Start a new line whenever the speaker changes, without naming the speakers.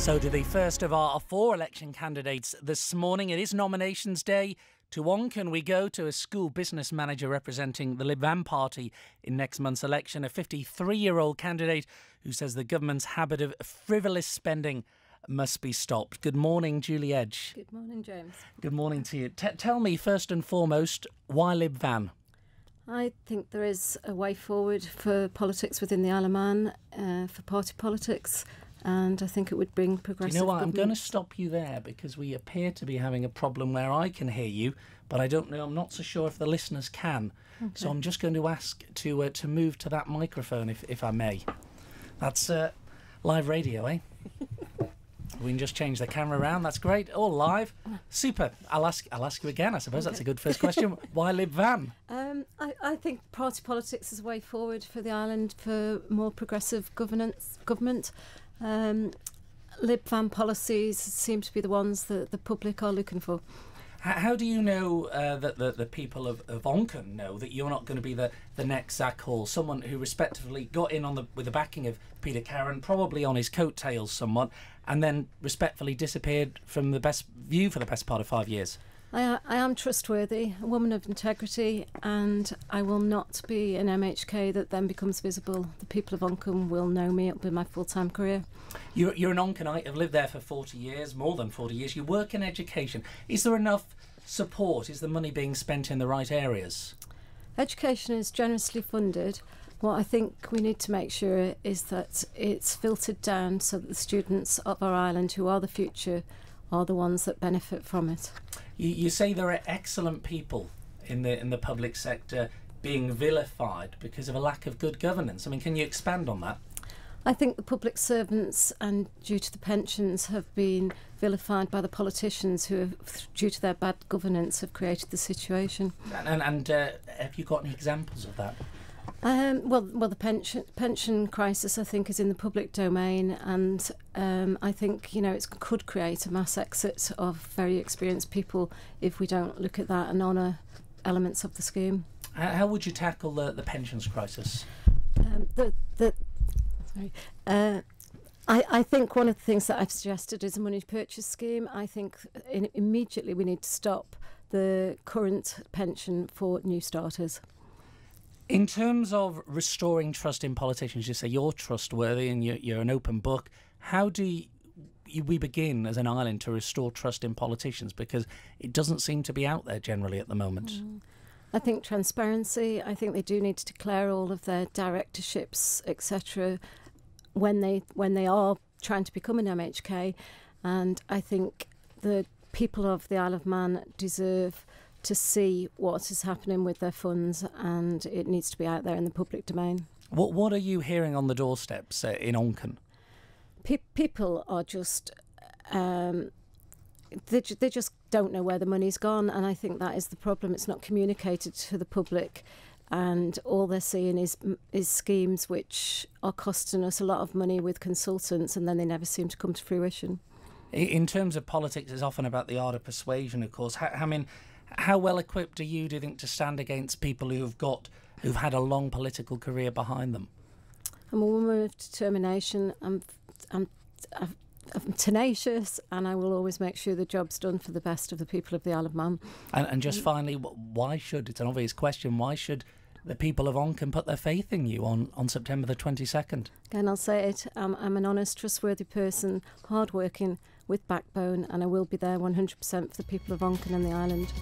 So to the first of our four election candidates this morning. It is nominations day. To Onchan we go, to a school business manager representing the Lib Vam party in next month's election, a 53-year-old candidate who says the government's habit of frivolous spending must be stopped. Good morning, Julie Edge.
Good morning, James.
Good morning to you. Tell me, first and foremost, why Lib Vam?
I think there is a way forward for politics within the Isle of Man, for party politics, and I think it would bring progressive.
You know what?
government.
I'm going to stop you there because we appear to be having a problem where I can hear you, but I don't know. I'm not so sure if the listeners can. Okay. So I'm just going to ask to move to that microphone, if I may. That's live radio, eh? We can just change the camera around. That's great. All live. Super. I'll ask you again. I suppose that's a good first question. Why Lib Vam?
I think party politics is a way forward for the island for more progressive government. Lib Vam policies seem to be the ones that the public are looking for.
How do you know that the people of Onchan know that you're not going to be the next Zach Hall, someone who respectively got in with the backing of Peter Carron, probably on his coattails somewhat, and then respectfully disappeared from the best view for the best part of 5 years?
I am trustworthy, a woman of integrity, and I will not be an MHK that then becomes visible. The people of Onchan will know me. It'll be my full-time career.
You're an Onchanite, have lived there for 40 years, more than 40 years. You work in education. Is there enough support? Is the money being spent in the right areas?
Education is generously funded. What I think we need to make sure is that it's filtered down so that the students of our island, who are the future, are the ones that benefit from it.
You say there are excellent people in the public sector being vilified because of a lack of good governance. I mean, can you expand on that?
I think the public servants, and due to the pensions, have been vilified by the politicians who, due to their bad governance, have created the situation.
And have you got any examples of that?
Well, the pension crisis, I think, is in the public domain, and I think it could create a mass exit of very experienced people if we don't look at that and honour elements of the scheme.
How would you tackle the pensions crisis?
I think one of the things that I've suggested is a money purchase scheme. I think immediately we need to stop the current pension for new starters.
In terms of restoring trust in politicians, you say you're trustworthy and you're an open book. How do we begin as an island to restore trust in politicians? Because it doesn't seem to be out there generally at the moment.
I think transparency. I think they do need to declare all of their directorships, etc., when they are trying to become an MHK. And I think the people of the Isle of Man deserve to see what is happening with their funds, and it needs to be out there in the public domain.
What are you hearing on the doorsteps in Onchan?
People are just they just don't know where the money's gone, and I think that is the problem. It's not communicated to the public, and all they're seeing is schemes which are costing us a lot of money with consultants, and then they never seem to come to fruition.
In terms of politics, it's often about the art of persuasion, of course. How well equipped do you think to stand against people who've had a long political career behind them?
I'm a woman of determination. I'm tenacious, and I will always make sure the job's done for the best of the people of the Isle of Man.
And just finally, it's an obvious question, why should the people of Onchan put their faith in you on September the 22nd?
Again, I'll say it, I'm an honest, trustworthy person, hard-working, with backbone, and I will be there 100% for the people of Onchan and the island.